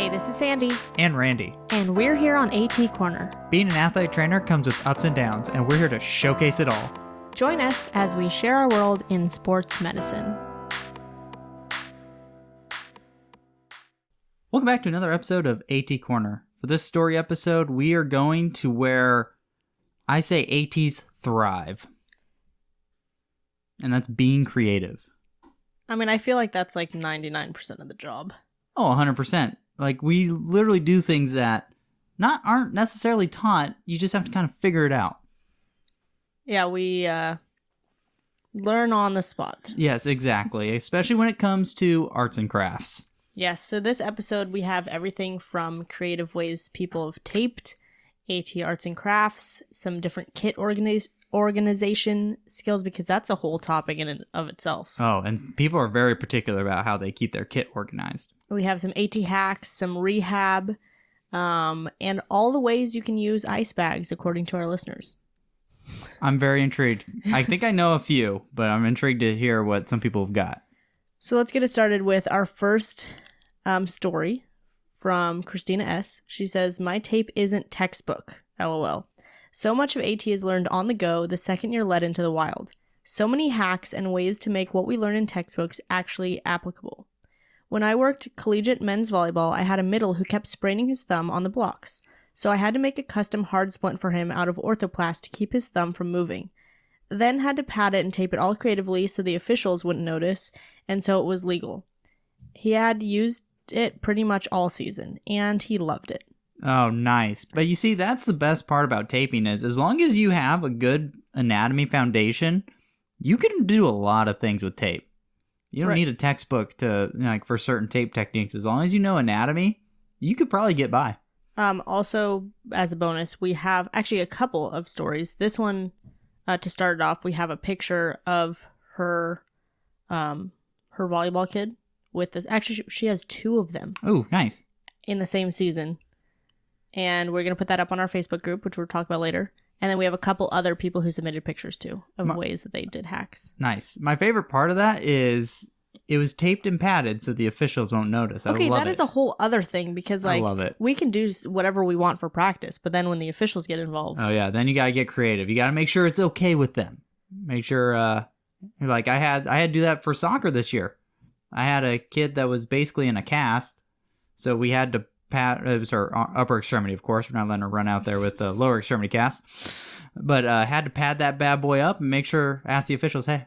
Hey, this is Sandy. And Randy. And we're here on AT Corner. Being an athlete trainer comes with ups and downs, and we're here to showcase it all. Join us as we share our world in sports medicine. Welcome back to another episode of AT Corner. For this story episode, we are going to where I say ATs thrive. And that's being creative. I mean, I feel like that's like 99% of the job. Oh, 100%. Like, we literally do things that aren't necessarily taught. You just have to kind of figure it out. Yeah, we learn on the spot. Yes, exactly. Especially when it comes to arts and crafts. Yes, so this episode we have everything from creative ways people have taped, AT arts and crafts, some different kit organization skills, because that's a whole topic in and of itself. Oh, and people are very particular about how they keep their kit organized. We have some AT hacks, some rehab, and all the ways you can use ice bags, according to our listeners. I'm very intrigued. I think I know a few, but I'm intrigued to hear what some people have got. So let's get it started with our first story from Christina S. She says, "My tape isn't textbook, LOL. So much of AT is learned on the go the second you're led into the wild. So many hacks and ways to make what we learn in textbooks actually applicable. When I worked collegiate men's volleyball, I had a middle who kept spraining his thumb on the blocks. So I had to make a custom hard splint for him out of orthoplast to keep his thumb from moving. Then had to pad it and tape it all creatively so the officials wouldn't notice, and so it was legal. He had used it pretty much all season, and he loved it." Oh, nice. But you see, that's the best part about taping is as long as you have a good anatomy foundation, you can do a lot of things with tape. You don't need a textbook to, like, for certain tape techniques. As long as you know anatomy, you could probably get by. Also, as a bonus, we have actually a couple of stories. This one, to start it off, we have a picture of her volleyball kid with this. Actually, she has two of them. Oh, nice. In the same season. And we're going to put that up on our Facebook group, which we'll talk about later. And then we have a couple other people who submitted pictures too of ways that they did hacks. Nice. My favorite part of that is it was taped and padded so the officials won't notice. Okay, that is a whole other thing because, like, I love it. We can do whatever we want for practice, but then when the officials get involved. Oh, yeah. Then you got to get creative. You got to make sure it's okay with them. Make sure, like, I had to do that for soccer this year. I had a kid that was basically in a cast, so we had to pad. It was her upper extremity, of course. We're not letting her run out there with the lower extremity cast. But had to pad that bad boy up and make sure, ask the officials, hey,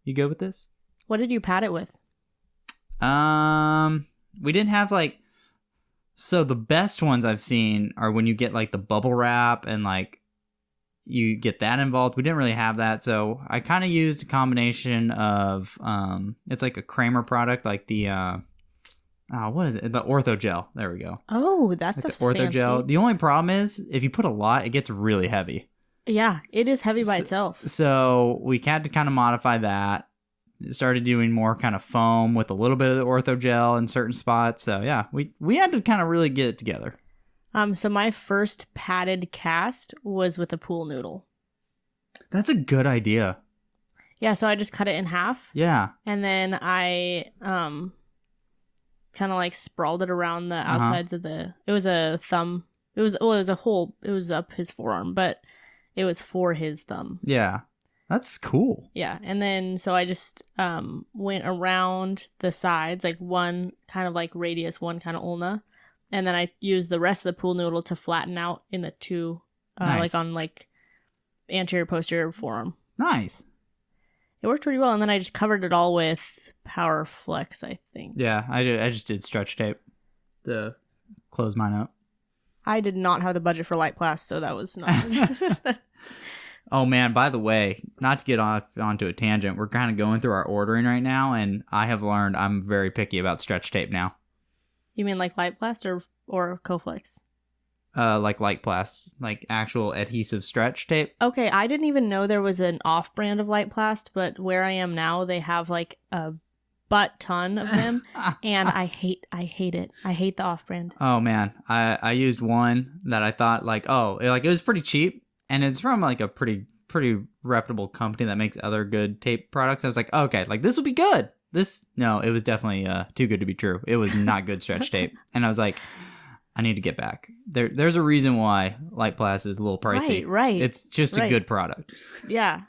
you good with this? What did you pad it with? We didn't have, like, so the best ones I've seen are when you get, like, the bubble wrap and, like, you get that involved. We didn't really have that, so I kind of used a combination of, it's like a Kramer product, like the, what is it? The Orthogel. There we go. Oh, that's like Orthogel. Fancy. The only problem is if you put a lot, it gets really heavy. Yeah, it is heavy by itself. So we had to kind of modify that. Started doing more kind of foam with a little bit of the Orthogel in certain spots. So yeah, we had to kind of really get it together. So my first padded cast was with a pool noodle. That's a good idea. Yeah, so I just cut it in half. Yeah. And then I kind of like sprawled it around the outsides of the, it was a thumb, it was a whole, it was up his forearm, but it was for his thumb. Yeah, that's cool. Yeah, and then so I just went around the sides, like one kind of like radius, one kind of ulna, and then I used the rest of the pool noodle to flatten out in the two, nice. Like on like anterior posterior forearm. Nice. It worked pretty well, and then I just covered it all with Power Flex, I think. Yeah, I just did stretch tape to close mine up. I did not have the budget for light plast, so that was not. Oh, man, by the way, not to get onto a tangent, we're kind of going through our ordering right now, and I have learned I'm very picky about stretch tape now. You mean like light plast or Coflex? Like light plast, like actual adhesive stretch tape. Okay, I didn't even know there was an off-brand of light plast, but where I am now, they have like a butt ton of them, and I hate it. I hate the off-brand. Oh man, I used one that I thought like, it was pretty cheap, and it's from like a pretty reputable company that makes other good tape products. I was like, okay, like this will be good. No, it was definitely too good to be true. It was not good stretch tape. And I was like, I need to get back. There's a reason why Lightplast is a little pricey. Right. It's just a good product. Yeah.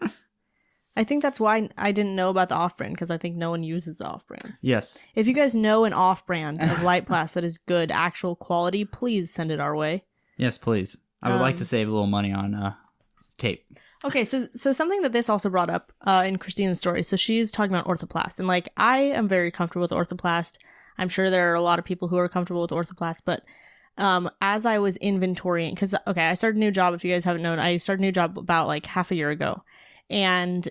I think that's why I didn't know about the off-brand, because I think no one uses the off-brands. Yes. If you guys know an off-brand of Lightplast that is good, actual quality, please send it our way. Yes, please. I would like to save a little money on tape. Okay, so something that this also brought up in Christina's story. So she's talking about Orthoplast, and like I am very comfortable with Orthoplast. I'm sure there are a lot of people who are comfortable with Orthoplast, but as I was inventorying, because I started a new job. If you guys haven't known, I started a new job about like half a year ago, and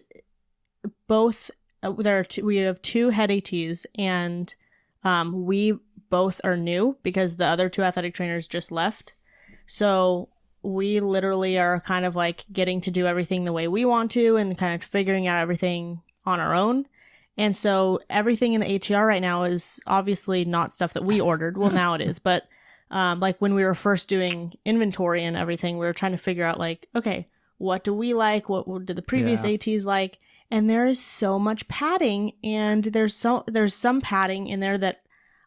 both we have two head ATs, and we both are new because the other two athletic trainers just left. So we literally are kind of like getting to do everything the way we want to and kind of figuring out everything on our own. And so everything in the ATR right now is obviously not stuff that we ordered. Well, now it is. But like when we were first doing inventory and everything, we were trying to figure out like, okay, what do we like? What did the previous ATs like? And there is so much padding, and there's some padding in there that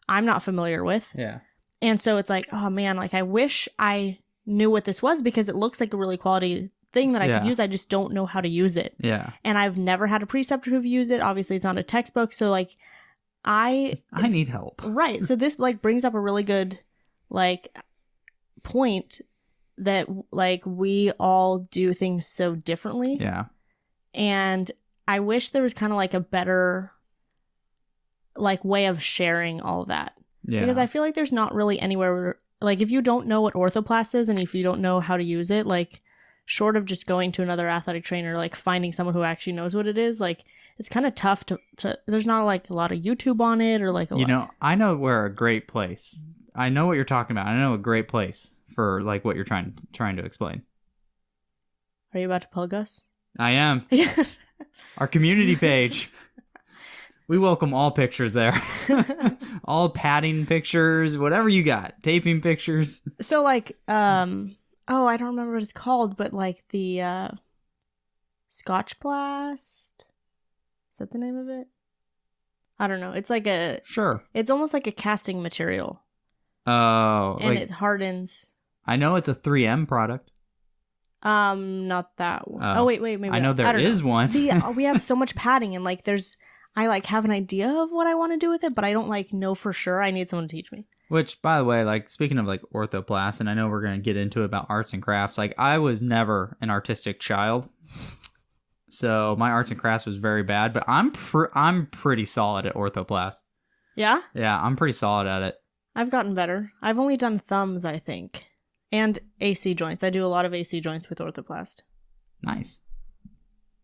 I'm not familiar with. Yeah. And so it's like, oh man, like I wish I knew what this was, because it looks like a really quality thing that I could use. I just don't know how to use it. Yeah. And I've never had a preceptor who've used it. Obviously it's not a textbook. So like I need help. Right. So this like brings up a really good like point that like we all do things so differently. Yeah. And I wish there was kind of like a better like way of sharing all of that. Yeah. Because I feel like there's not really anywhere where, like, if you don't know what Orthoplast is and if you don't know how to use it, like, short of just going to another athletic trainer, like, finding someone who actually knows what it is, like, it's kind of tough to there's not, like, a lot of YouTube on it or, like, I know where a great place. I know what you're talking about. I know a great place for, like, what you're trying to explain. Are you about to plug us? I am. Our community page. We welcome all pictures there. All padding pictures, whatever you got. Taping pictures. So like, I don't remember what it's called, but like the Scotch Blast. Is that the name of it? I don't know. It's like Sure. It's almost like a casting material. Oh. And it hardens. I know it's a 3M product. Not that one. Wait, maybe. I know there is one. See, we have so much padding, and like I like have an idea of what I want to do with it, but I don't like know for sure. I need someone to teach me. Which, by the way, like speaking of like Orthoplast, and I know we're going to get into it about arts and crafts, like I was never an artistic child. So my arts and crafts was very bad, but I'm pretty solid at Orthoplast. Yeah? Yeah, I'm pretty solid at it. I've gotten better. I've only done thumbs, I think. And AC joints. I do a lot of AC joints with Orthoplast. Nice.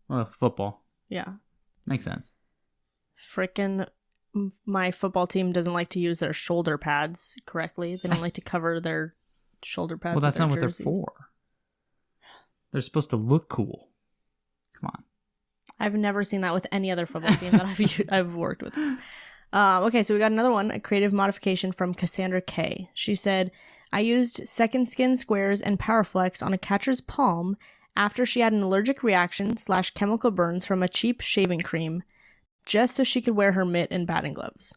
Well, football. Yeah. Makes sense. Frickin' my football team doesn't like to use their shoulder pads correctly. They don't like to cover their shoulder pads. Well, that's not what jerseys. They're for. They're supposed to look cool. Come on. I've never seen that with any other football team that I've worked with. Okay, so we got another one, a creative modification from Cassandra K. She said, I used second skin squares and Powerflex on a catcher's palm after she had an allergic reaction / chemical burns from a cheap shaving cream, just so she could wear her mitt and batting gloves.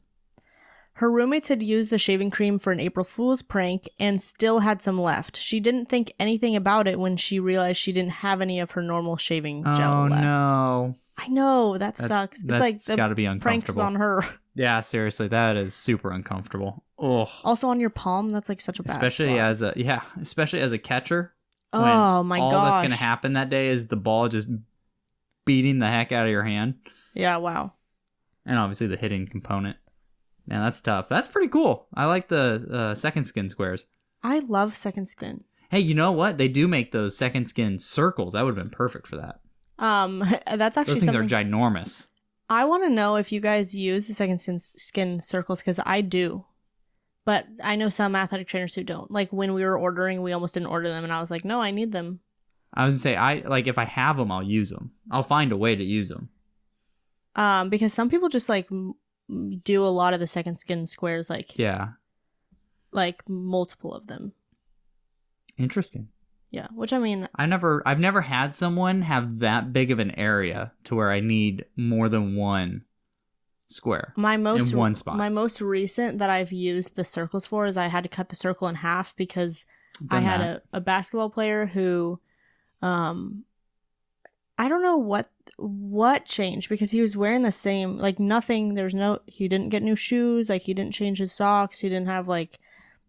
Her roommates had used the shaving cream for an April Fool's prank and still had some left. She didn't think anything about it when she realized she didn't have any of her normal shaving gel left. Oh, no. I know, that sucks. It's like the gotta be uncomfortable. prank's on her. Yeah, seriously, that is super uncomfortable. Oh. Also on your palm, that's like such a bad especially spot. Especially as a catcher. Oh my gosh. All that's gonna happen that day is the ball just beating the heck out of your hand. Yeah, wow. And obviously the hitting component. Man, that's tough. That's pretty cool. I like the second skin squares. I love second skin. Hey, you know what? They do make those second skin circles. That would have been perfect for that. That's actually those things are ginormous. I want to know if you guys use the second skin circles, because I do. But I know some athletic trainers who don't. Like when we were ordering, we almost didn't order them, and I was like, no, I need them. I was gonna say, if I have them, I'll use them. I'll find a way to use them. Because some people just like do a lot of the second skin squares, like multiple of them. Interesting. Yeah, which I mean, I've never had someone have that big of an area to where I need more than one square My most in one spot. My most recent that I've used the circles for is I had to cut the circle in half because I had a basketball player who, I don't know what changed because he was wearing the same, like nothing. He didn't get new shoes. Like he didn't change his socks. He didn't have like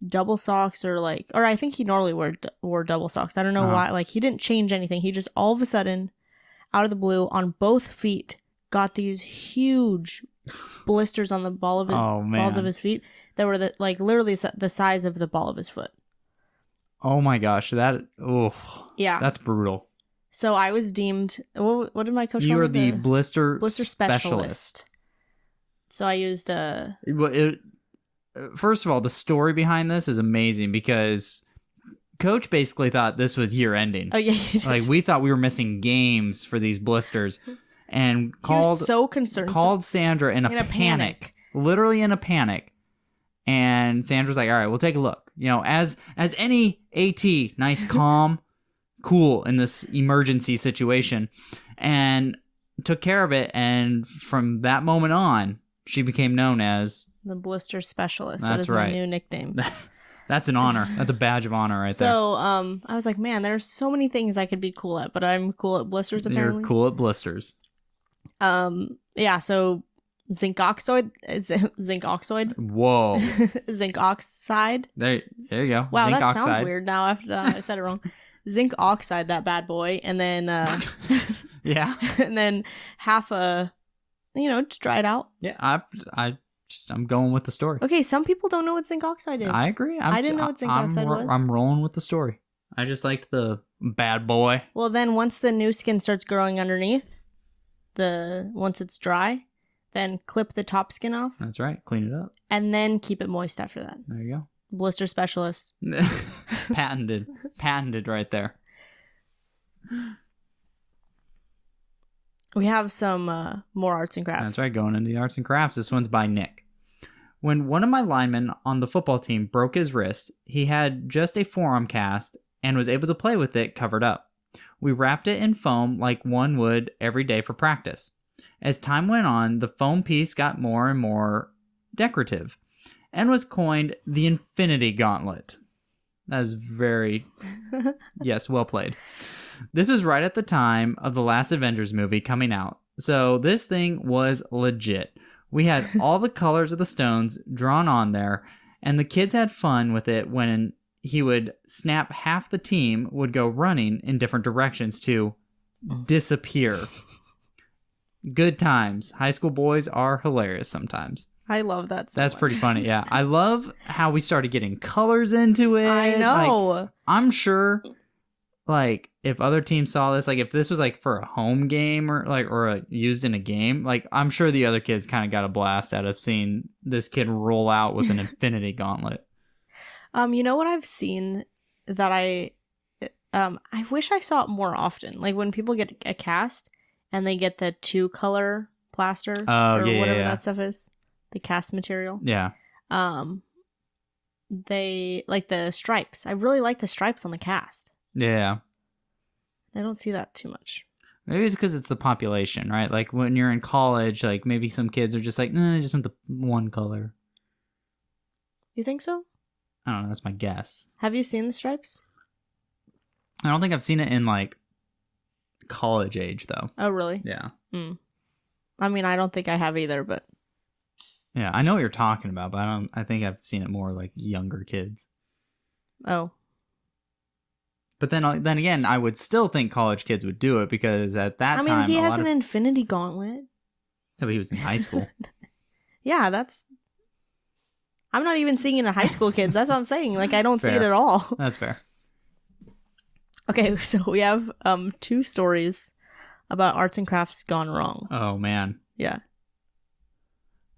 double socks or I think he normally wore double socks. I don't know why. Like he didn't change anything. He just all of a sudden, out of the blue, on both feet, got these huge blisters on the balls of his feet that were literally the size of the ball of his foot. Oh my gosh, that's brutal. So I was deemed. What did my coach call me? You were the blister specialist. So I used first of all, the story behind this is amazing because Coach basically thought this was year ending. Oh yeah, like we thought we were missing games for these blisters, and called Sandra in a panic, literally in a panic. And Sandra's like, "All right, we'll take a look." You know, as any AT, nice, calm, cool in this emergency situation, and took care of it. And from that moment on, she became known as the blister specialist. That's that is right. My new nickname. That's an honor. That's a badge of honor there. So, I was like, man, there's so many things I could be cool at, but I'm cool at blisters apparently. You're cool at blisters. Yeah. So zinc oxide. Whoa. Zinc oxide. There you go. Wow, zinc that oxide. sounds weird now after I said it wrong. Zinc oxide, that bad boy, and then yeah, and then half to dry it out. Yeah, I'm going with the story. Okay, some people don't know what zinc oxide is. I agree. I didn't know what zinc oxide was. I'm rolling with the story. I just liked the bad boy. Well, then once the new skin starts growing underneath, once it's dry, then clip the top skin off. That's right. Clean it up. And then keep it moist after that. There you go. Blister specialist. Patented right there. We have some more arts and crafts. That's right, going into the arts and crafts. This one's by Nick. When one of my linemen on the football team broke his wrist, he had just a forearm cast and was able to play with it covered up. We wrapped it in foam like one would every day for practice. As time went on, the foam piece got more and more decorative and was coined the Infinity Gauntlet. That is very... yes, well played. This was right at the time of the last Avengers movie coming out, so this thing was legit. We had all the colors of the stones drawn on there, and the kids had fun with it when he would snap half the team would go running in different directions to disappear. Good times. High school boys are hilarious sometimes. I love that so That's much. pretty funny, yeah. I love how we started getting colors into it. I know. Like, I'm sure, like, if other teams saw this, like, if this was, like, for a home game or used in a game, like, I'm sure the other kids kind of got a blast out of seeing this kid roll out with an Infinity Gauntlet. You know what I've seen that I wish I saw it more often? Like, when people get a cast and they get the 2-color plaster or whatever that stuff is. The cast material. Yeah. They like the stripes. I really like the stripes on the cast. Yeah. I don't see that too much. Maybe it's because it's the population, right? Like when you're in college, like maybe some kids are just like, I just want the one color. You think so? I don't know. That's my guess. Have you seen the stripes? I don't think I've seen it in like college age though. Oh, really? Yeah. I mean, I don't think I have either, but. Yeah, I know what you're talking about, but I think I've seen it more like younger kids. Oh. But then again, I would still think college kids would do it because at that time... I mean, he has an Infinity Gauntlet. Yeah, but he was in high school. Yeah, that's... I'm not even seeing it in high school kids. That's what I'm saying. Like, I don't Fair. see it at all. That's fair. Okay, so we have 2 stories about arts and crafts gone wrong. Oh, man. Yeah.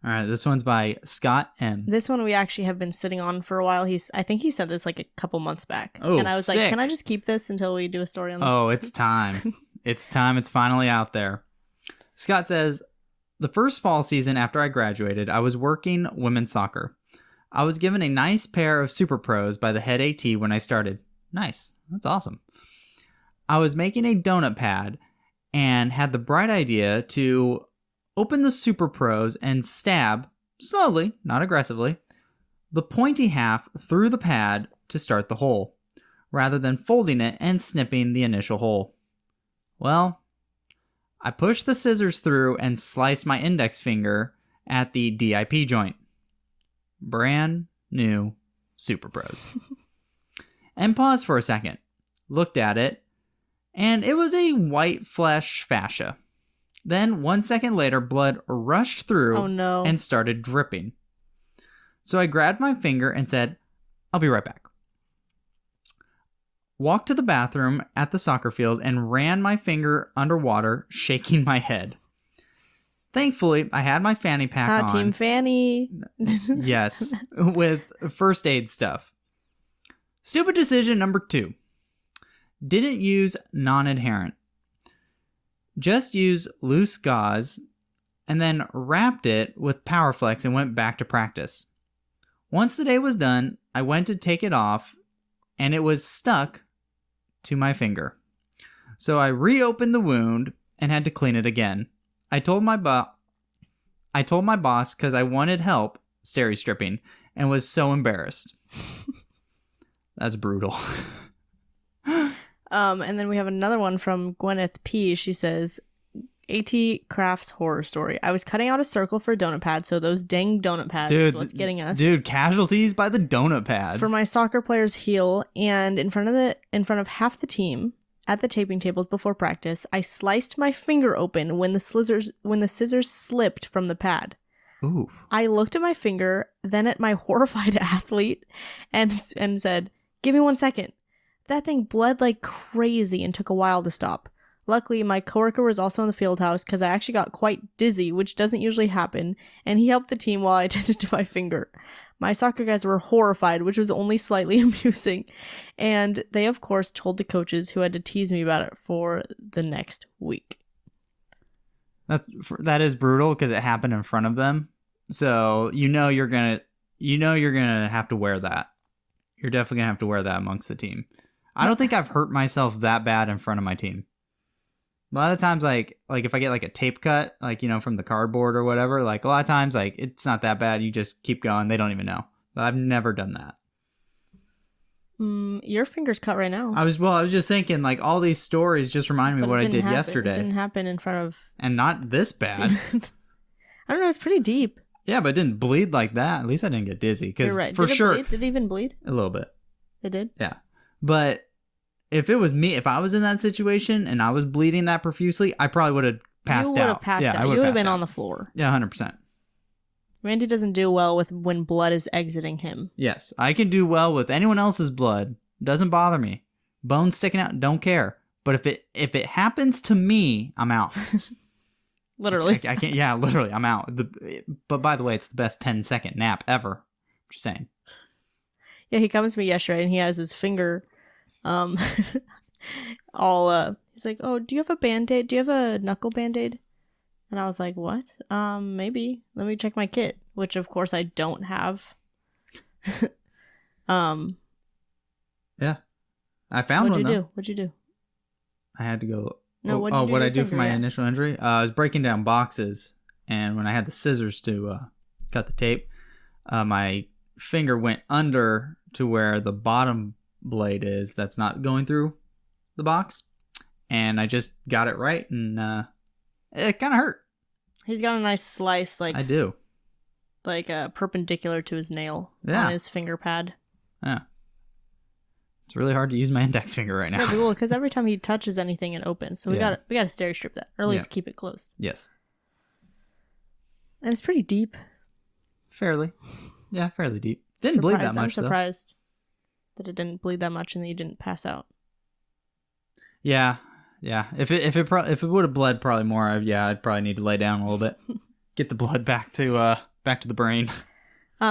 All right, this one's by Scott M. This one we actually have been sitting on for a while. I think he sent this like a couple months back. Oh, and I was sick. like, can I just keep this until we do a story on this? Oh, it's time. It's time. It's finally out there. Scott says, the first fall season after I graduated, I was working women's soccer. I was given a nice pair of Super Pros by the head AT when I started. Nice. That's awesome. I was making a donut pad and had the bright idea to open the Super Pros and stab, slowly, not aggressively, the pointy half through the pad to start the hole, rather than folding it and snipping the initial hole. Well, I pushed the scissors through and sliced my index finger at the DIP joint. Brand new Super Pros. And paused for a second, looked at it, and it was a white flesh fascia. Then 1 second later, blood rushed through and started dripping. So I grabbed my finger and said, "I'll be right back." Walked to the bathroom at the soccer field and ran my finger underwater, shaking my head. Thankfully, I had my fanny pack on. Team Fanny. Yes, with first aid stuff. Stupid decision number 2. Didn't use non-adherent. Just use loose gauze and then wrapped it with Powerflex and went back to practice. Once the day was done, I went to take it off and it was stuck to my finger. So I reopened the wound and had to clean it again. I told my boss because I wanted help steri stripping and was so embarrassed. That's brutal. And then we have another one from Gwyneth P. She says, AT Crafts horror story. I was cutting out a circle for a donut pad, so those dang donut pads is what's getting us. Dude, casualties by the donut pads. For my soccer player's heel, and in front of half the team at the taping tables before practice, I sliced my finger open when the scissors slipped from the pad. Ooh. I looked at my finger, then at my horrified athlete, and said, "Give me 1 second." That thing bled like crazy and took a while to stop. Luckily, my coworker was also in the field house because I actually got quite dizzy, which doesn't usually happen, and he helped the team while I tended to my finger. My soccer guys were horrified, which was only slightly amusing, and they, of course, told the coaches, who had to tease me about it for the next week. That is brutal because it happened in front of them, so you're gonna have to wear that. You're definitely gonna have to wear that amongst the team. I don't think I've hurt myself that bad in front of my team. A lot of times, like if I get like a tape cut, from the cardboard or whatever, like a lot of times, like it's not that bad. You just keep going. They don't even know. But I've never done that. Your finger's cut right now. I was just thinking, like, all these stories just remind me of what I did yesterday. It didn't happen in front of... And not this bad. I don't know. It's pretty deep. Yeah, but it didn't bleed like that. At least I didn't get dizzy. You're right. For sure. Did it even bleed? A little bit. It did? Yeah. But if it was me, if I was in that situation and I was bleeding that profusely, I probably would have passed out. You would have passed out. You would have been on the floor. Yeah, 100%. Randy doesn't do well with when blood is exiting him. Yes, I can do well with anyone else's blood. Doesn't bother me. Bones sticking out, don't care. But if it happens to me, I'm out. Literally. I can't. Yeah, literally, I'm out. But by the way, it's the best 10-second nap ever. Just saying. Yeah, he comes to me yesterday and he has his finger, he's like, "Oh, do you have a Band-Aid? Do you have a knuckle Band-Aid?" And I was like, "What? Maybe. Let me check my kit," which of course I don't have. Yeah, I found one. What'd you do? I had to go. No, what'd you do? What I do for my initial injury? I was breaking down boxes, and when I had the scissors to cut the tape, my finger went under to where the bottom blade is. That's not going through the box, and I just got it right, and it kind of hurt. He's got a nice slice, I do, perpendicular to his nail on his finger pad. Yeah. It's really hard to use my index finger right now. Yeah, well, because every time he touches anything, it opens. So we got to steri strip that, or at least keep it closed. Yes. And it's pretty deep. Fairly. Yeah, fairly deep. Didn't bleed that much, I'm surprised that it didn't bleed that much and that you didn't pass out. Yeah. Yeah. If it would have bled probably more, I'd probably need to lay down a little bit. Get the blood back to the brain.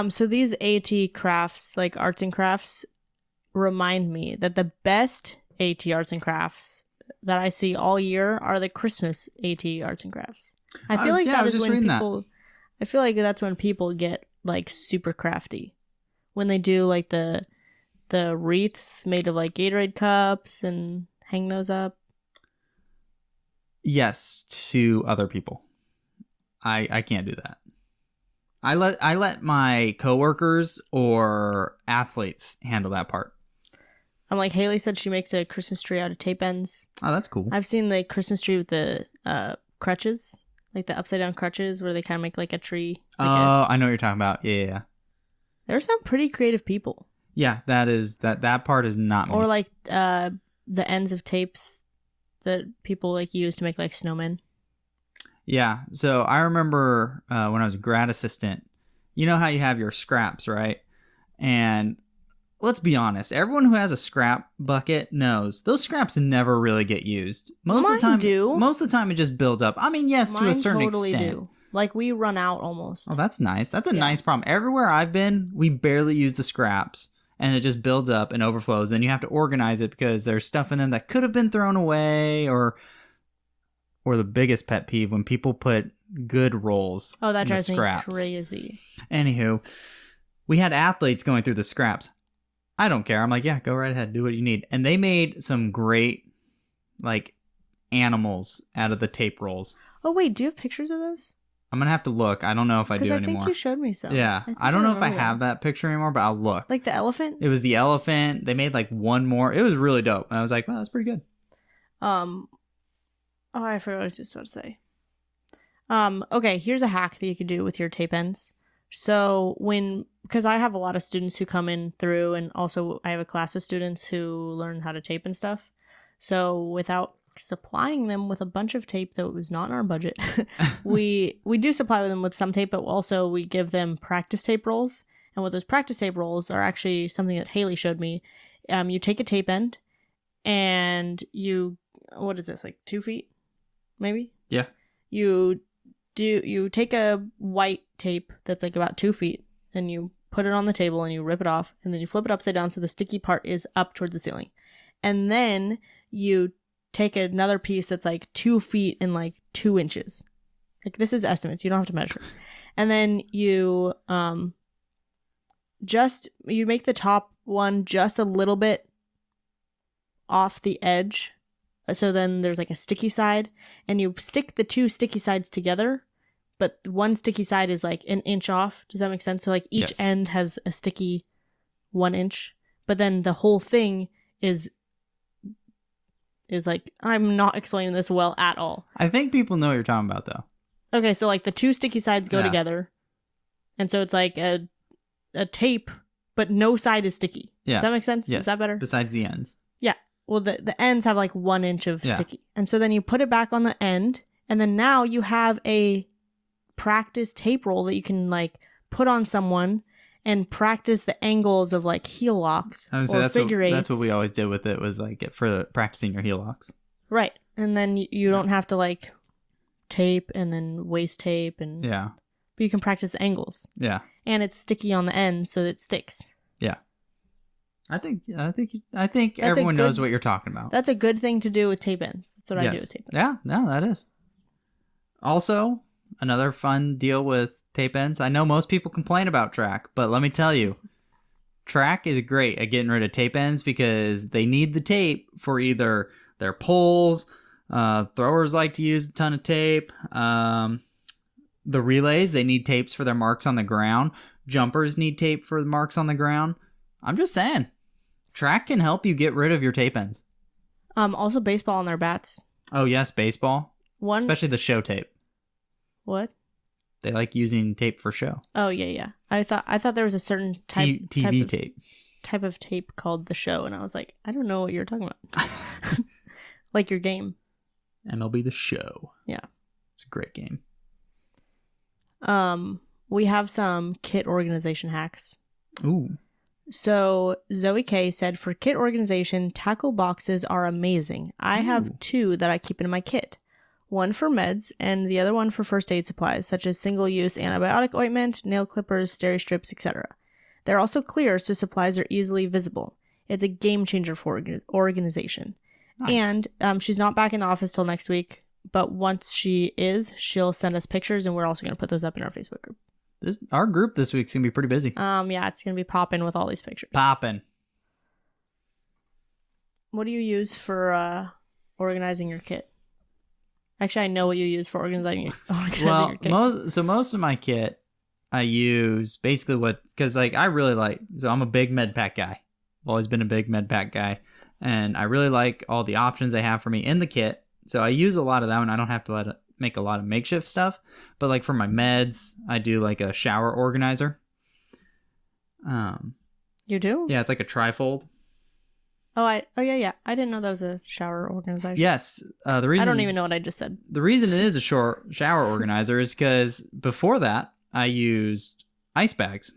So these AT crafts, like arts and crafts, remind me that the best AT arts and crafts that I see all year are the Christmas AT arts and crafts. I feel like that is when people... I feel like that's when people get like super crafty. When they do like the wreaths made of like Gatorade cups and hang those up. Yes, to other people. I can't do that. I let my coworkers or athletes handle that part. I'm like, Haley said she makes a Christmas tree out of tape ends. Oh, that's cool. I've seen the Christmas tree with the crutches, like the upside down crutches where they kind of make like a tree. Like I know what you're talking about. Yeah. There's some pretty creative people. Yeah, that part is not me. Or like the ends of tapes that people like use to make like snowmen. Yeah, so I remember when I was a grad assistant, you know how you have your scraps, right? And let's be honest, everyone who has a scrap bucket knows those scraps never really get used. Most of the time it just builds up. I mean, yes, to a certain extent. Do. Like we run out almost. Oh, that's nice. That's a nice problem. Everywhere I've been, we barely use the scraps. And it just builds up and overflows. Then you have to organize it because there's stuff in them that could have been thrown away, or the biggest pet peeve when people put good rolls. Oh, that drives me scraps. Crazy. Anywho, we had athletes going through the scraps. I don't care. I'm like, yeah, go right ahead, do what you need. And they made some great like animals out of the tape rolls. Oh wait, do you have pictures of those? I'm going to have to look. I don't know if I do anymore. Because I think you showed me some. Yeah. I don't know if I have that picture anymore, but I'll look. Like the elephant? It was the elephant. They made like one more. It was really dope. And I was like, well, that's pretty good. Oh, I forgot what I was just about to say. Okay, here's a hack that you could do with your tape ends. So because I have a lot of students who come in through, and also I have a class of students who learn how to tape and stuff. So without supplying them with a bunch of tape that was not in our budget, we do supply them with some tape, but also we give them practice tape rolls. And what those practice tape rolls are actually something that Haley showed me. You take a tape end and what is this, like 2 feet maybe? Yeah. You take a white tape that's like about 2 feet and you put it on the table and you rip it off, and then you flip it upside down so the sticky part is up towards the ceiling. And then you take another piece that's like 2 feet and like 2 inches. Like, this is estimates. You don't have to measure. And then you make the top one just a little bit off the edge. So then there's like a sticky side, and you stick the 2 sticky sides together, but one sticky side is like an inch off. Does that make sense? So like each end has a sticky 1 inch, but then the whole thing is like, I'm not explaining this well at all. I think people know what you're talking about, though. Okay, so like the 2 sticky sides go together, and so it's like a tape, but no side is sticky. Yeah. Does that make sense? Yes. Is that better? Besides the ends. Yeah. Well, the ends have like 1 inch of sticky. And so then you put it back on the end, and then now you have a practice tape roll that you can like put on someone and practice the angles of like heel locks or figure eights. That's what we always did with it, was like for practicing your heel locks. Right. And then you don't have to like tape and then waist tape, and but you can practice the angles. Yeah. And it's sticky on the end so it sticks. Yeah. I think everyone knows what you're talking about. That's a good thing to do with tape ends. That's what I do with tape ends. Yeah, no, that is. Also, another fun deal with tape ends. I know most people complain about track, but let me tell you, track is great at getting rid of tape ends because they need the tape for either their poles. Throwers like to use a ton of tape. The relays, they need tapes for their marks on the ground. Jumpers need tape for the marks on the ground. I'm just saying, track can help you get rid of your tape ends. Also baseball on their bats. Oh yes, baseball. Especially the show tape. What? They like using tape for show. Oh yeah. I thought there was a certain TV tape. Type of tape called the show, and I was like, I don't know what you're talking about. Like your game. MLB The Show. Yeah. It's a great game. We have some kit organization hacks. Ooh. So Zoe K said, for kit organization, tackle boxes are amazing. I have 2 that I keep in my kit. One for meds and the other one for first aid supplies, such as single-use antibiotic ointment, nail clippers, steri strips, etc. They're also clear, so supplies are easily visible. It's a game changer for organization. Nice. And she's not back in the office till next week, but once she is, she'll send us pictures, and we're also going to put those up in our Facebook group. Our group this week's going to be pretty busy. Yeah, it's going to be popping with all these pictures. Popping. What do you use for organizing your kit? Actually, I know what you use for organizing Well, your kit. most of my kit I use basically because like I really like, so I'm a big med pack guy. I've always been a big med pack guy, and I really like all the options they have for me in the kit. So I use a lot of that one. I don't have to make a lot of makeshift stuff, but like for my meds, I do like a shower organizer. You do? Yeah, it's like a trifold. Oh yeah. I didn't know that was a shower organizer. Yes, the reason I don't even know what I just said. The reason it is a shower organizer is because before that I used ice bags,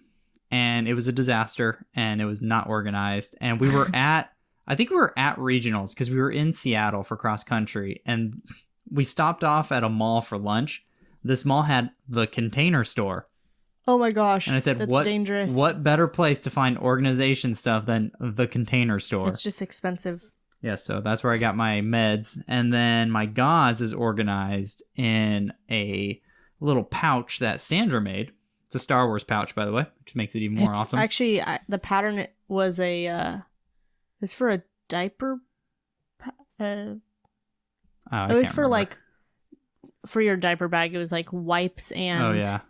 and it was a disaster, and it was not organized. And we were I think we were at regionals because we were in Seattle for cross country, and we stopped off at a mall for lunch. This mall had the Container Store. Oh my gosh. And I said, that's dangerous. What better place to find organization stuff than the Container Store? It's just expensive. Yeah, so that's where I got my meds. And then my gauze is organized in a little pouch that Sandra made. It's a Star Wars pouch, by the way, which makes it even more awesome. Actually, the pattern was it's for a diaper. It was for like for your diaper bag. It was like wipes and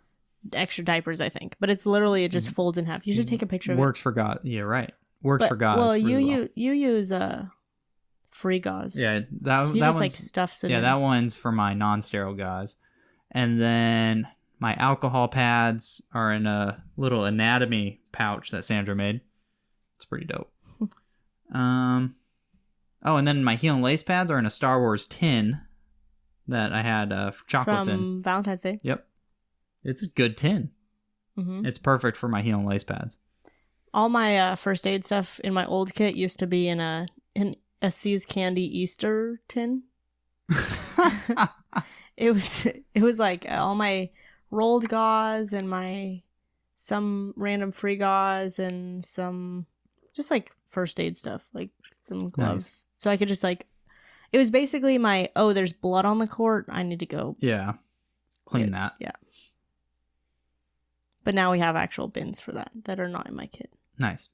extra diapers, I think. But it's literally, it just folds in half. You should take a picture of it. Works for gauze. Yeah, right. Works for gauze. Well, you use free gauze. Yeah, that just one's like stuffs it in. Yeah, that one's for my non-sterile gauze. And then my alcohol pads are in a little anatomy pouch that Sandra made. It's pretty dope. And then my heel and lace pads are in a Star Wars tin that I had chocolates from Valentine's Day. Yep. It's a good tin. Mm-hmm. It's perfect for my heel and lace pads. All my first aid stuff in my old kit used to be in a See's Candy Easter tin. It was like all my rolled gauze and some random free gauze and some just like first aid stuff, like some gloves. Nice. So I could just it was basically there's blood on the court, I need to go. Yeah. Clean that. Yeah. But now we have actual bins for that are not in my kit. Nice.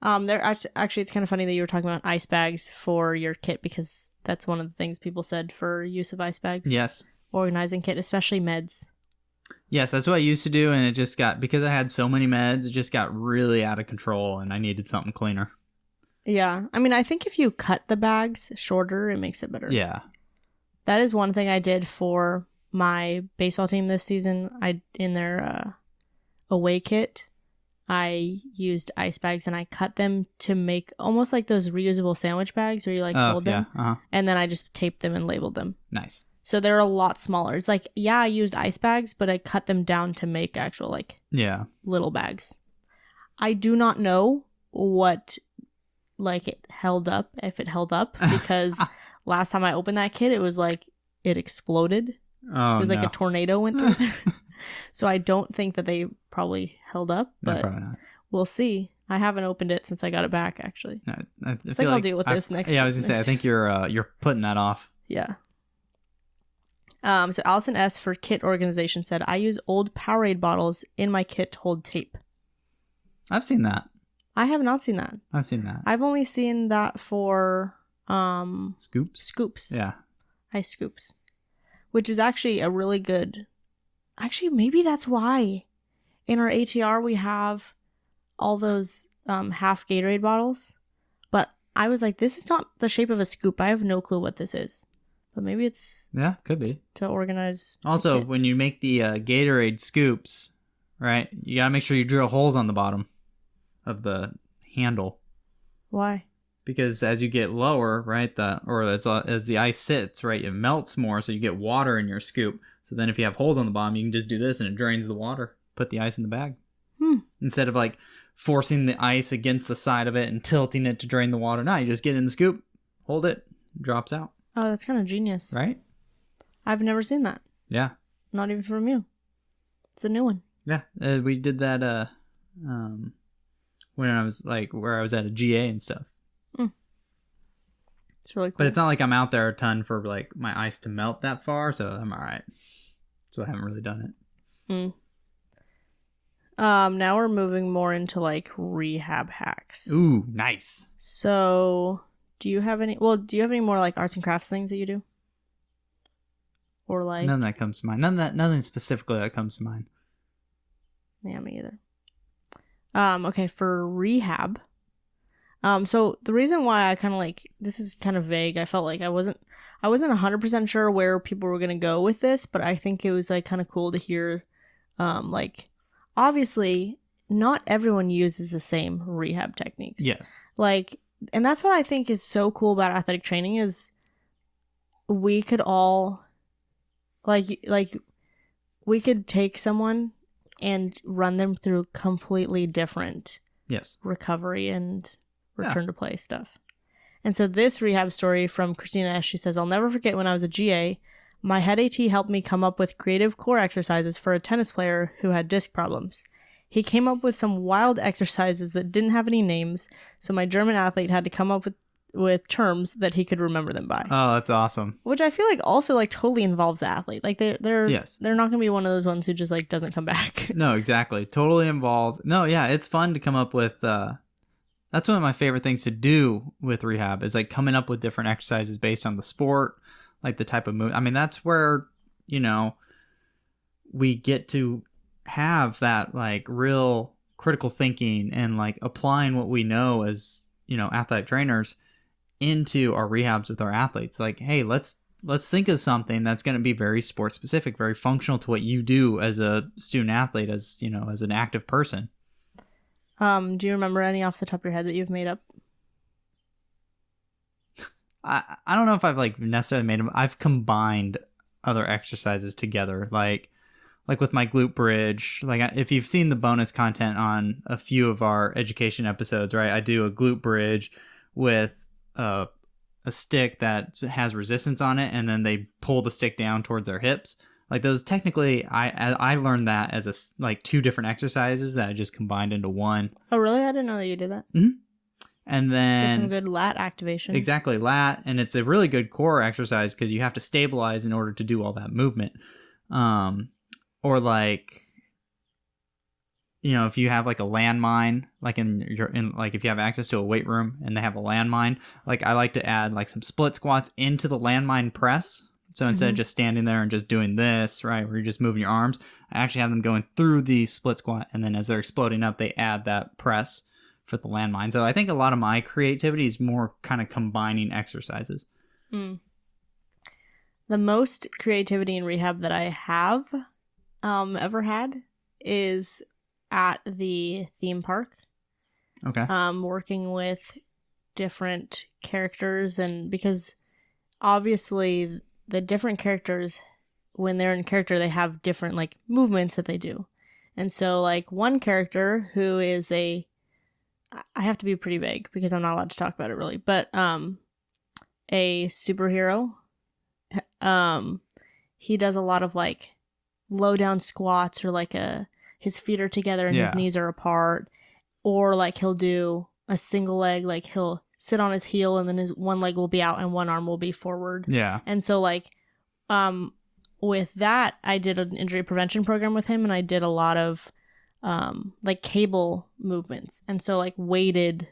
Actually, it's kind of funny that you were talking about ice bags for your kit, because that's one of the things people said for use of ice bags. Yes. Organizing kit, especially meds. Yes, that's what I used to do, and it just because I had so many meds, it just got really out of control, and I needed something cleaner. Yeah. I mean, I think if you cut the bags shorter, it makes it better. Yeah. That is one thing I did for my baseball team this season. In their away kit, I used ice bags, and I cut them to make almost like those reusable sandwich bags where you fold them. Uh-huh. And then I just taped them and labeled them. Nice. So they're a lot smaller. It's I used ice bags, but I cut them down to make actual little bags. I do not know what it held up, if it held up, because last time I opened that kit, it was it exploded. Oh, it was a tornado went through there. So I don't think that they probably held up, but probably not. We'll see. I haven't opened it since I got it back, actually. No, I feel I'll deal with this next. Yeah, I was gonna say, I think you're putting that off. Yeah. So Alyson S for kit organization said, I use old Powerade bottles in my kit to hold tape. I've seen that. I have not seen that. I've seen that. I've only seen that for scoops. Yeah. Ice scoops. Which is actually a really good. Actually, maybe that's why in our ATR we have all those half Gatorade bottles. But I was like, this is not the shape of a scoop. I have no clue what this is. But maybe it's... Yeah, could be. To organize... Also, when you make the Gatorade scoops, right, you gotta make sure you drill holes on the bottom of the handle. Why? Because as you get lower, right, as the ice sits, right, it melts more, so you get water in your scoop. So then if you have holes on the bottom, you can just do this and it drains the water. Put the ice in the bag. Instead of forcing the ice against the side of it and tilting it to drain the water. No, you just get in the scoop, hold it, drops out. Oh, that's kind of genius. Right? I've never seen that. Yeah. Not even from you. It's a new one. Yeah. We did that when I was where I was at a GA and stuff. It's really cool. But it's not like I'm out there a ton for my ice to melt that far, so I'm all right. So I haven't really done it. Now we're moving more into rehab hacks. Ooh, nice. So, do you have any more arts and crafts things that you do? or like None that comes to mind. Nothing specifically that comes to mind. Yeah, me either. Okay, for rehab. So the reason why I kind of like this is kind of vague. I felt like I wasn't 100% sure where people were gonna go with this, but I think it was like kind of cool to hear. Like obviously not everyone uses the same rehab techniques. Yes. Like, and that's what I think is so cool about athletic training is we could all like we could take someone and run them through completely different recovery and return to play stuff. And so this rehab story from Christina S, she says, I'll never forget when I was a GA, my head AT helped me come up with creative core exercises for a tennis player who had disc problems. He came up with some wild exercises that didn't have any names, so my German athlete had to come up with terms that he could remember them by. Oh, that's awesome. Which I feel like also like totally involves the athlete. Like they're not going to be one of those ones who just like doesn't come back. No, exactly. Totally involved. No, yeah, it's fun to come up with that's one of my favorite things to do with rehab is like coming up with different exercises based on the sport, like the type of move. I mean, that's where, we get to have that like real critical thinking and like applying what we know as, athletic trainers into our rehabs with our athletes. Like, hey, let's think of something that's going to be very sport specific, very functional to what you do as a student athlete, as an active person. Do you remember any off the top of your head that you've made up? I don't know if I've like necessarily made them. I've combined other exercises together, like with my glute bridge. Like if you've seen the bonus content on a few of our education episodes, right? I do a glute bridge with a stick that has resistance on it, and then they pull the stick down towards their hips. Like those, technically, I learned that as two different exercises that I just combined into one. Oh, really? I didn't know that you did that. Mm-hmm. And then get some good lat activation. Exactly, lat, and it's a really good core exercise because you have to stabilize in order to do all that movement. Or like, if you have like a landmine, like if you have access to a weight room and they have a landmine, like I like to add like some split squats into the landmine press. So instead of just standing there and just doing this, right, where you're just moving your arms, I actually have them going through the split squat, and then as they're exploding up, they add that press for the landmine. So I think a lot of my creativity is more kind of combining exercises. The most creativity in rehab that I have ever had is at the theme park. Okay. Working with different characters, and because obviously the different characters, when they're in character, they have different like movements that they do. And so like one character who is I have to be pretty vague because I'm not allowed to talk about it really, but a superhero, he does a lot of like low down squats, or like his feet are together and his knees are apart, or like he'll do a single leg, like he'll sit on his heel and then his one leg will be out and one arm will be forward. Yeah. And so like with that, I did an injury prevention program with him, and I did a lot of like cable movements. And so like weighted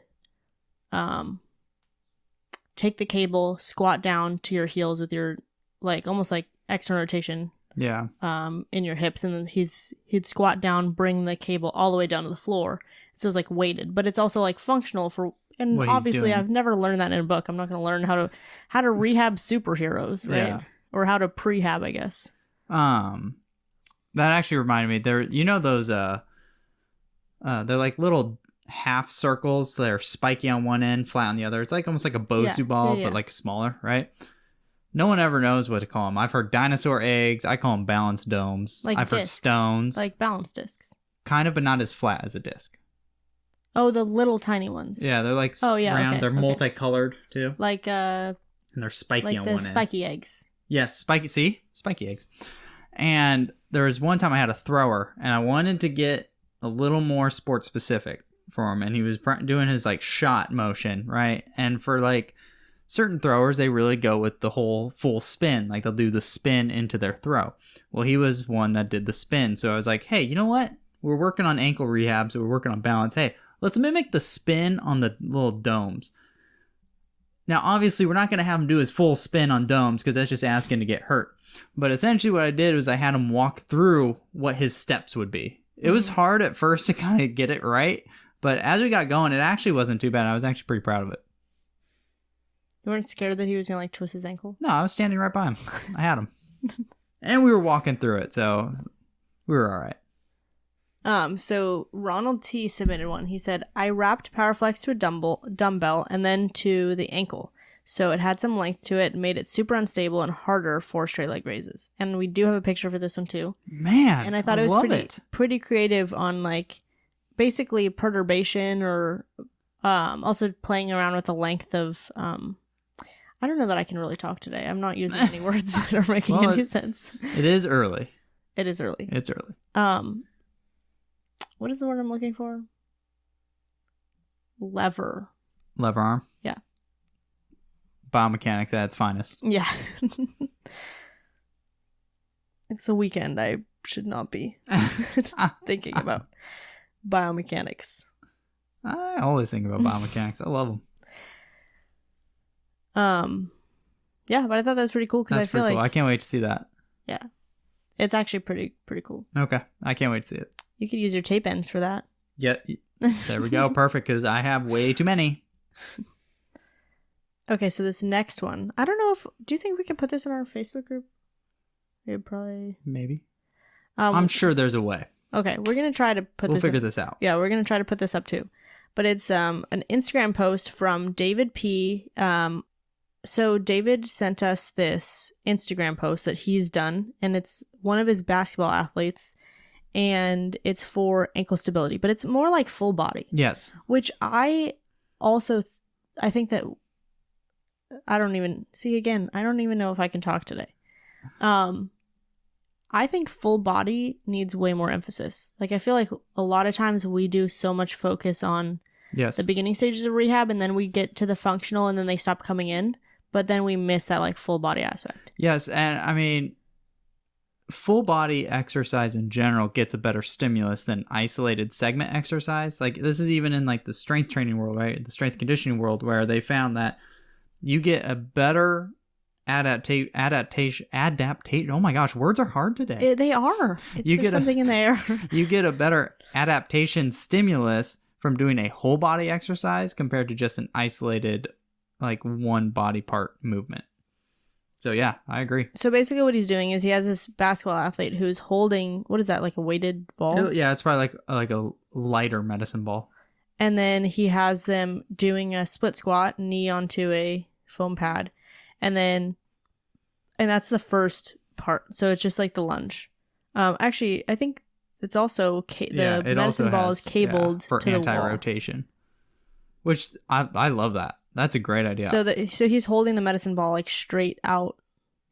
take the cable, squat down to your heels with your like almost like external rotation in your hips, and then he'd squat down, bring the cable all the way down to the floor. So it's like weighted, but it's also like functional for, and what obviously I've never learned that in a book. I'm not going to learn how to rehab superheroes, right? Yeah. Or how to prehab, I guess. That actually reminded me, those they're like little half circles that are spiky on one end, flat on the other. It's like almost like a Bosu ball, but like smaller, right? No one ever knows what to call them. I've heard dinosaur eggs. I call them balanced domes. Like I've heard stones. Like balance discs. Kind of, but not as flat as a disc. Oh, the little tiny ones. Yeah, they're like round. Okay, they're multicolored too. Like and they're spiky like on the one spiky end. Eggs. Yes, spiky. See, spiky eggs. And there was one time I had a thrower, and I wanted to get a little more sport specific for him, and he was doing his like shot motion, right? And for like certain throwers, they really go with the whole full spin, like they'll do the spin into their throw. Well, he was one that did the spin, so I was like, hey, you know what? We're working on ankle rehab, so we're working on balance. Hey, let's mimic the spin on the little domes. Now, obviously, we're not going to have him do his full spin on domes because that's just asking to get hurt. But essentially what I did was I had him walk through what his steps would be. It was hard at first to kind of get it right, but as we got going, it actually wasn't too bad. I was actually pretty proud of it. You weren't scared that he was going to like twist his ankle? No, I was standing right by him. I had him. And we were walking through it, so we were all right. So Ronald T submitted one. He said, I wrapped Powerflex to a dumbbell and then to the ankle. So it had some length to it, made it super unstable and harder for straight leg raises. And we do have a picture for this one too. Man, and I thought it was pretty creative on like basically perturbation or also playing around with the length of I don't know that I can really talk today. I'm not using any words that are making any sense. It is early. It is early. It's early. What is the word I'm looking for? Lever arm? Yeah. Biomechanics at its finest. Yeah. It's the weekend. I should not be thinking about biomechanics. I always think about biomechanics. I love them. Yeah, but I thought that was pretty cool because I feel like I can't wait to see that. Yeah. It's actually pretty cool. Okay. I can't wait to see it. You could use your tape ends for that. Yeah. There we go. Perfect, because I have way too many. Okay, so this next one. I don't know do you think we can put this in our Facebook group? Maybe. I'm sure there's a way. Okay, we're going to try to put We'll figure this out. Yeah, we're going to try to put this up too. But it's an Instagram post from David P. So David sent us this Instagram post that he's done, and it's one of his basketball athletes, and it's for ankle stability, but it's more like full body. Yes. Which I think that I don't even know if I can talk today. I think full body needs way more emphasis. Like I feel like a lot of times we do so much focus on the beginning stages of rehab, and then we get to the functional and then they stop coming in, but then we miss that like full body aspect. Yes, and I mean full body exercise in general gets a better stimulus than isolated segment exercise. Like this is even in like the strength training world, right? The strength conditioning world, where they found that you get a better adaptation. Oh my gosh, words are hard today. They are. There's something in there. You get a better adaptation stimulus from doing a whole body exercise compared to just an isolated like one body part movement. So yeah, I agree. So basically what he's doing is he has this basketball athlete who's holding, what is that, like a weighted ball? Yeah, it's probably like a lighter medicine ball. And then he has them doing a split squat, knee onto a foam pad. And that's the first part. So it's just like the lunge. Actually, I think it's also the medicine ball is cabled for to the anti-rotation, which I love that. That's a great idea. So he's holding the medicine ball like straight out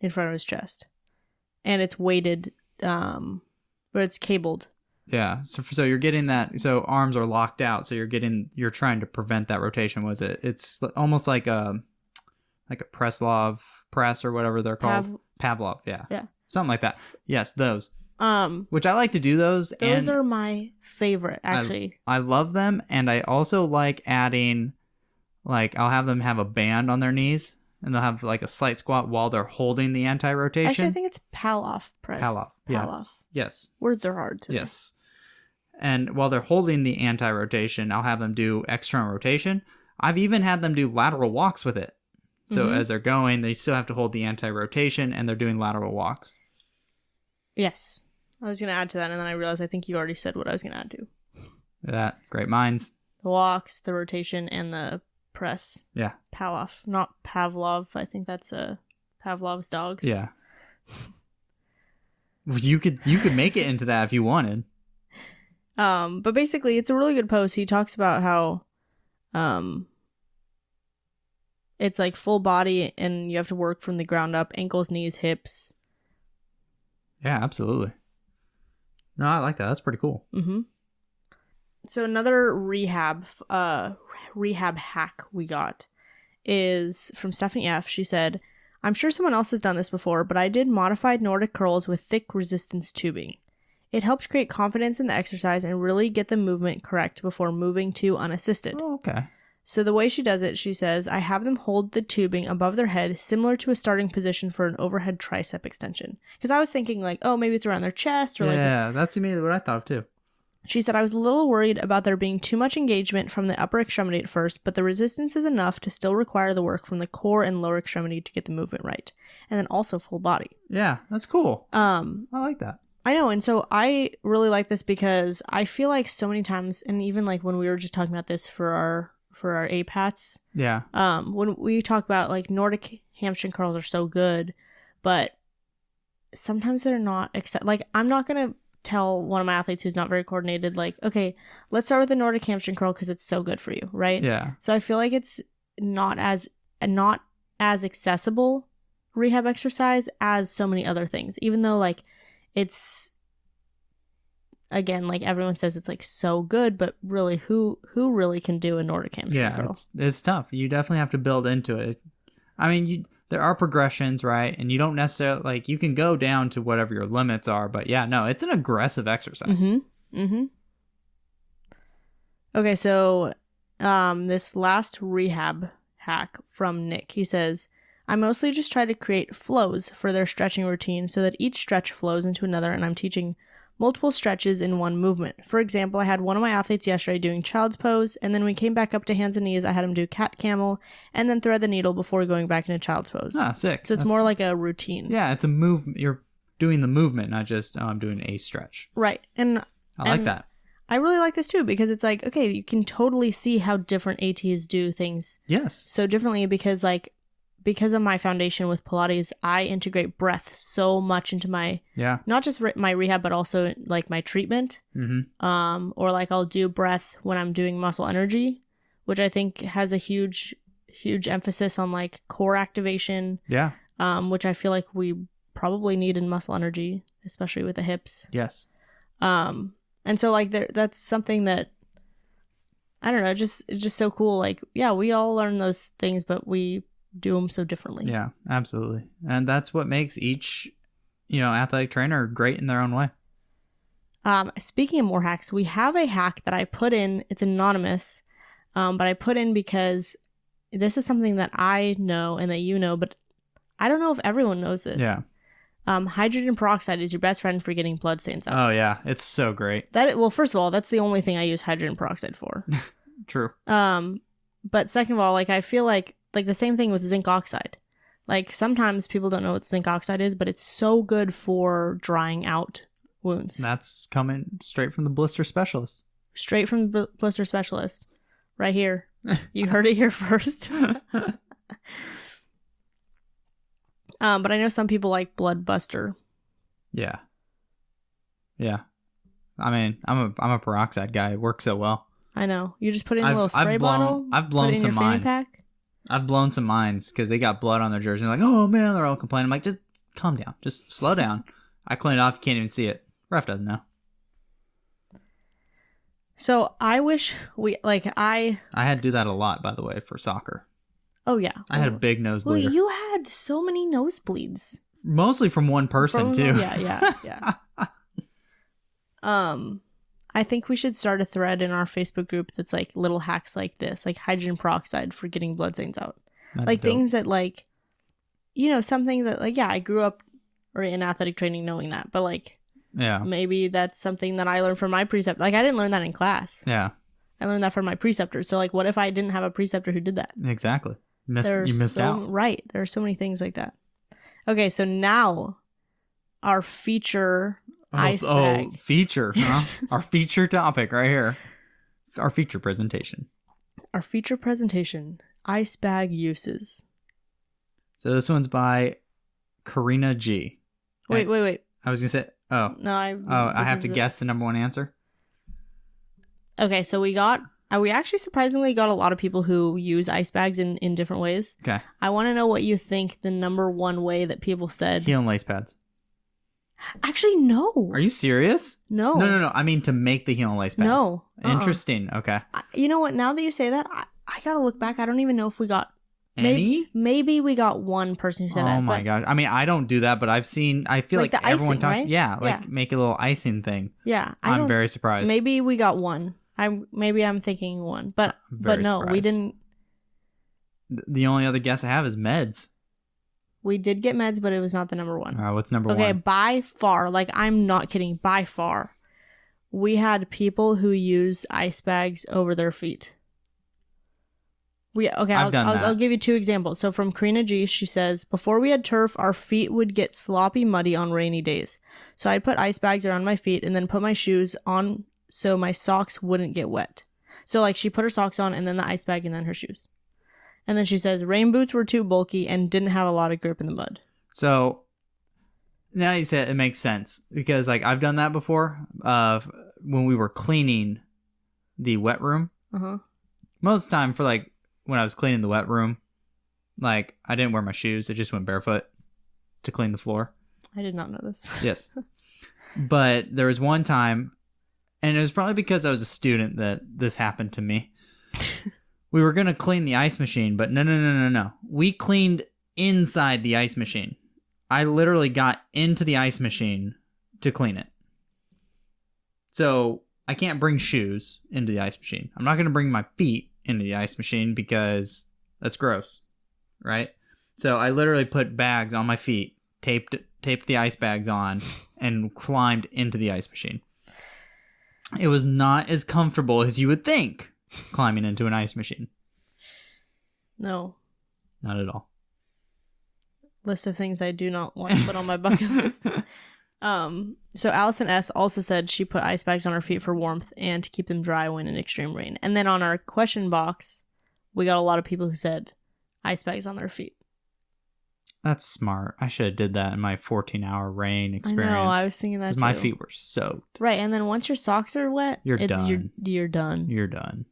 in front of his chest, and it's weighted, but it's cabled. Yeah. So you're getting that. So arms are locked out. So you're trying to prevent that rotation. It's almost like a Preslov press or whatever they're called. Pavlov. Yeah. Yeah. Something like that. Yes, those. Which I like to do those. Those are my favorite, actually. I love them, and I also like adding, like, I'll have them have a band on their knees, and they'll have like a slight squat while they're holding the anti-rotation. Actually, I think it's Pallof press. Pallof. Yes. Words are hard to Yes. And while they're holding the anti-rotation, I'll have them do external rotation. I've even had them do lateral walks with it. So as they're going, they still have to hold the anti-rotation, and they're doing lateral walks. Yes. I was going to add to that, and then I realized I think you already said what I was going to add to. That. Great minds. The walks, the rotation, and the press. Yeah. Pallof, not Pavlov. I think that's Pavlov's dogs. Yeah. You could make it into that if you wanted. But basically, it's a really good post. He talks about how it's like full body, and you have to work from the ground up, ankles, knees, hips. Yeah, absolutely. No, I like that. That's pretty cool. Mm-hmm. So another rehab hack we got is from Stephanie F. She said, I'm sure someone else has done this before, but I did modified Nordic curls with thick resistance tubing. It helps create confidence in the exercise and really get the movement correct before moving to unassisted. Oh, okay. So the way she does it, she says, I have them hold the tubing above their head, similar to a starting position for an overhead tricep extension. Because I was thinking like, oh, maybe it's around their chest or Yeah, that's immediately what I thought of too. She said, I was a little worried about there being too much engagement from the upper extremity at first, but the resistance is enough to still require the work from the core and lower extremity to get the movement right. And then also full body. Yeah, that's cool. I like that. I know, and so I really like this because I feel like so many times, and even like when we were just talking about this for our APATs, Yeah. when we talk about like Nordic hamstring curls are so good, but sometimes they're not like I'm not gonna tell one of my athletes who's not very coordinated, like, okay, let's start with the Nordic hamstring curl because it's so good for you, right? Yeah. So I feel like it's not as accessible rehab exercise as so many other things, even though like it's, again, like everyone says it's like so good, but really who really can do a Nordic hamstring curl? It's tough. You definitely have to build into it. I mean, there are progressions, right? And you don't necessarily, like, you can go down to whatever your limits are, but yeah, no, it's an aggressive exercise. Okay, so this last rehab hack from Nick, he says, I mostly just try to create flows for their stretching routine so that each stretch flows into another, and I'm teaching multiple stretches in one movement. For example, I had one of my athletes yesterday doing child's pose, and then we came back up to hands and knees. I had him do cat camel, and then thread the needle before going back into child's pose. Ah, sick. So it's more like a routine. Yeah, it's a movement. You're doing the movement, not just, I'm doing a stretch. Right. And I like that. I really like this too, because it's like, okay, you can totally see how different ATs do things. Yes. So differently, because of my foundation with Pilates, I integrate breath so much into my, not just my rehab, but also like my treatment. Or like I'll do breath when I'm doing muscle energy, which I think has a huge emphasis on like core activation. Yeah. Which I feel like we probably need in muscle energy, especially with the hips. Yes. And so like that's something that, I don't know, it's just so cool. Like, yeah, we all learn those things, but we do them so differently. Yeah, absolutely. And that's what makes each, athletic trainer great in their own way. Speaking of more hacks, we have a hack that I put in. It's anonymous, but I put in because this is something that I know and that you know, but I don't know if everyone knows this. Yeah. Hydrogen peroxide is your best friend for getting blood stains out. Oh yeah, it's so great. Well, first of all, that's the only thing I use hydrogen peroxide for. True. But second of all, like I feel like the same thing with zinc oxide. Like sometimes people don't know what zinc oxide is, but it's so good for drying out wounds. That's coming straight from the blister specialist. Straight from the blister specialist. Right here. You heard it here first. But I know some people like Blood Buster. Yeah. Yeah. I mean, I'm a peroxide guy. It works so well. I know. You just put it in a little spray bottle. I've blown some mines. I've blown some mines because they got blood on their jersey. They're like, oh man, they're all complaining. I'm like, just calm down. Just slow down. I clean it off. You can't even see it. Ref doesn't know. So I wish I had to do that a lot, by the way, for soccer. Oh yeah. I had a big nosebleed. Well, you had so many nosebleeds. Mostly from one person too. Yeah. I think we should start a thread in our Facebook group that's like little hacks like this, like hydrogen peroxide for getting blood stains out. That's like dope. Things that like, something that like, yeah, I grew up in athletic training knowing that, but like, yeah, maybe that's something that I learned from my preceptor. Like I didn't learn that in class. Yeah. I learned that from my preceptor. So like, what if I didn't have a preceptor who did that? Exactly. You missed out. Right. There are so many things like that. Okay. So now our feature ice bag. Oh, feature, huh? Our feature topic right here. Our feature presentation. Ice bag uses. So this one's by Karina G. Wait. I was going to say, No, I have to guess the number one answer? Okay, so we actually surprisingly got a lot of people who use ice bags in different ways. Okay. I want to know what you think the number one way that people said. Heel and lace pads. Actually, no. Are you serious? No. No. I mean to make the heel and lace pads. No. Interesting. Okay. You know what? Now that you say that, I got to look back. I don't even know if we got any. Maybe we got one person who said that. Oh my god. I mean, I don't do that, but I've seen. I feel like everyone talks. Right? Yeah, make a little icing thing. Yeah. I'm very surprised. Maybe we got one. Maybe I'm thinking one, but Very no, we surprised. didn't. The only other guess I have is meds. We did get meds, but it was not the number one. What's number Okay, one? by far, like I'm not kidding, by far, we had people who used ice bags over their feet. I'll give you 2 examples. So from Karina G, she says, before we had turf, our feet would get sloppy muddy on rainy days. So I'd put ice bags around my feet and then put my shoes on so my socks wouldn't get wet. So like she put her socks on and then the ice bag and then her shoes. And then she says rain boots were too bulky and didn't have a lot of grip in the mud. So now you said it makes sense because like I've done that before. When we were cleaning the wet room. Most of the time for like when I was cleaning the wet room, like I didn't wear my shoes. I just went barefoot to clean the floor. I did not know this. Yes. But there was one time, and it was probably because I was a student that this happened to me. We were going to clean the ice machine, but no. We cleaned inside the ice machine. I literally got into the ice machine to clean it. So I can't bring shoes into the ice machine. I'm not going to bring my feet into the ice machine because that's gross, right? So I literally put bags on my feet, taped the ice bags on, and climbed into the ice machine. It was not as comfortable as you would think climbing into an ice machine. No. Not at all. List of things I do not want to put on my bucket list. So Alyson S also said she put ice bags on her feet for warmth and to keep them dry when in extreme rain. And then on our question box, we got a lot of people who said ice bags on their feet. That's smart. I should have did that in my 14-hour rain experience. I know, I was thinking that too. My feet were soaked. Right, and then once your socks are wet, You're done. You're done. You're done.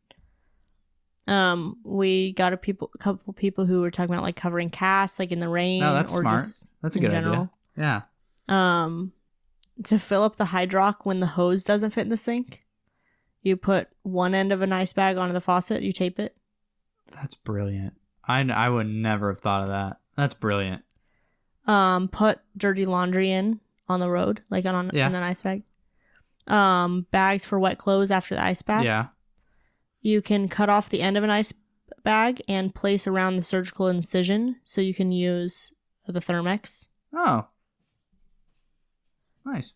We got a couple people who were talking about like covering casts like in the rain. No, that's or smart. Just That's a in good general. idea. Yeah. To fill up the hydrock when the hose doesn't fit in the sink, you put one end of an ice bag onto the faucet, you tape it. That's brilliant. I would never have thought of that. That's brilliant. Put dirty laundry in on the road, like in an ice bag. Bags for wet clothes after the ice bath. Yeah. You can cut off the end of an ice bag and place around the surgical incision so you can use the Thermex. Oh. Nice.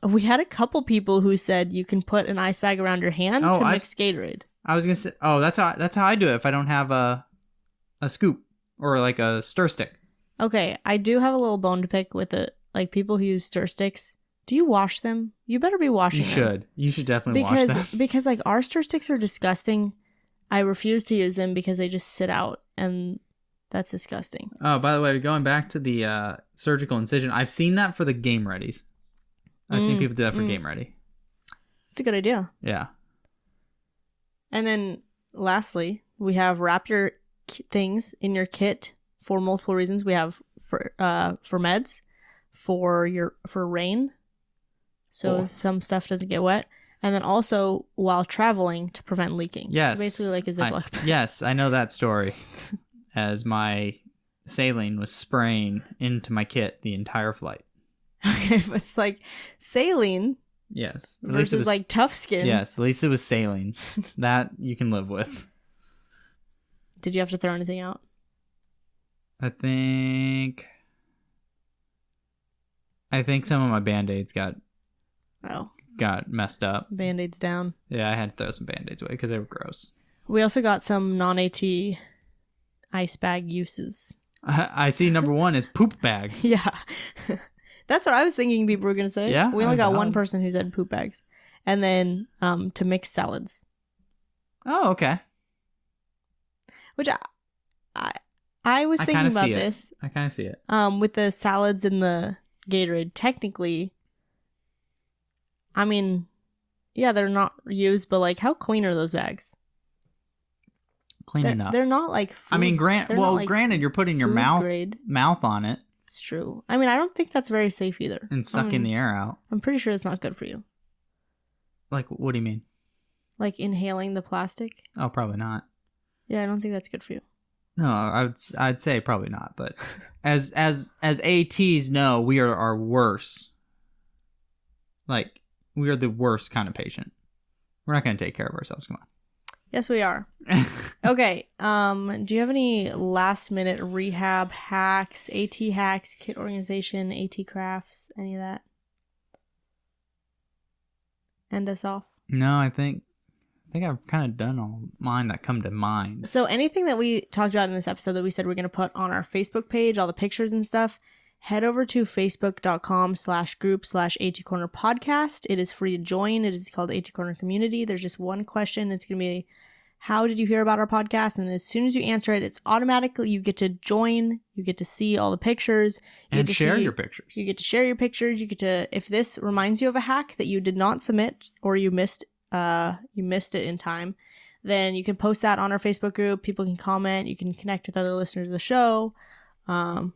We had a couple people who said you can put an ice bag around your hand to mix Gatorade. I was gonna say, that's how I do it if I don't have a scoop or like a stir stick. Okay, I do have a little bone to pick with it. Like people who use stir sticks, do you wash them? You better be washing them. You should definitely wash them. Because like our stir sticks are disgusting. I refuse to use them because they just sit out and that's disgusting. Oh, by the way, going back to the surgical incision, I've seen that for the game readies. I've seen people do that for game ready. It's a good idea. Yeah. And then lastly, we have wrap your things in your kit for multiple reasons. We have for meds, for rain, so some stuff doesn't get wet, and then also while traveling to prevent leaking. Yes. So basically like a Ziploc bag. Yes, I know that story. As my saline was spraying into my kit the entire flight. Okay, but it's like saline. Yes. Versus like tough skin. Yes, at least it was saline. That you can live with. Did you have to throw anything out? I think some of my Band-Aids got messed up. Band-Aids down. Yeah, I had to throw some Band-Aids away because they were gross. We also got some non-AT ice bag uses. I see number one is poop bags. Yeah. That's what I was thinking people were going to say. Yeah. We only got one person who said poop bags. And then to mix salads. Oh, okay. Which I was thinking about this. I kind of see it. With the salads and the Gatorade, technically, I mean, yeah, they're not used, but like, how clean are those bags? Clean enough. They're not like food. I mean, granted, you're putting your mouth on it. It's true. I mean, I don't think that's very safe either. And sucking the air out. I'm pretty sure it's not good for you. Like, what do you mean? Like inhaling the plastic? Oh, probably not. Yeah, I don't think that's good for you. No, I'd say probably not. But as ATs know, we are our worst. Like, we are the worst kind of patient. We're not going to take care of ourselves. Come Yes, we are. Okay. Do you have any last minute rehab hacks, AT hacks, kit organization, AT crafts, any of that? End us off. No, I think I've kind of done all mine that come to mind. So anything that we talked about in this episode that we said we're going to put on our Facebook page, all the pictures and stuff, head over to facebook.com/group/AT Corner podcast. It is free to join. It is called AT Corner Community. There's just one question. It's going to be, how did you hear about our podcast? And as soon as you answer it, it's automatically, you get to join. You get to see all the pictures. And share your pictures. You get to share your pictures. You get to, if this reminds you of a hack that you did not submit or you missed it in time, then you can post that on our Facebook group. People can comment. You can connect with other listeners of the show. All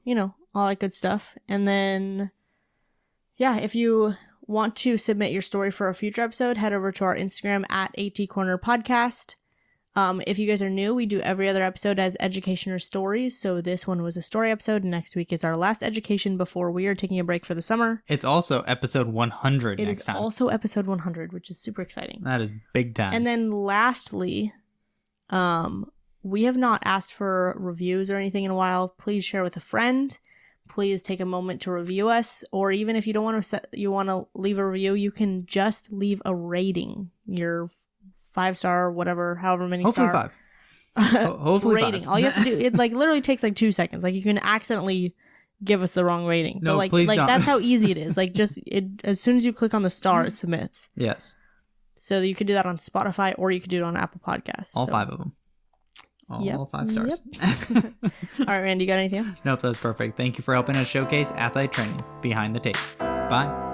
that good stuff. And then, if you want to submit your story for a future episode, head over to our Instagram at AT Corner Podcast. If you guys are new, we do every other episode as education or stories. So this one was a story episode. Next week is our last education before we are taking a break for the summer. It's also episode 100 next time. It is also episode 100, which is super exciting. That is big time. And then lastly, we have not asked for reviews or anything in a while. Please share with a friend. Please take a moment to review us. Or even if you don't want to leave a review, you can just leave a rating. Your 5-star, whatever, however many hopefully star. 5. Hopefully rating. 5. All you have to do, it literally takes 2 seconds. You can accidentally give us the wrong rating. No, but please don't. That's how easy it is. As soon as you click on the star, it submits. Yes. So you could do that on Spotify or you could do it on Apple Podcasts. All 5 of them. All 5 stars. Yep. All right, Randy, you got anything else? Nope, that's perfect. Thank you for helping us showcase athlete training behind the tape. Bye.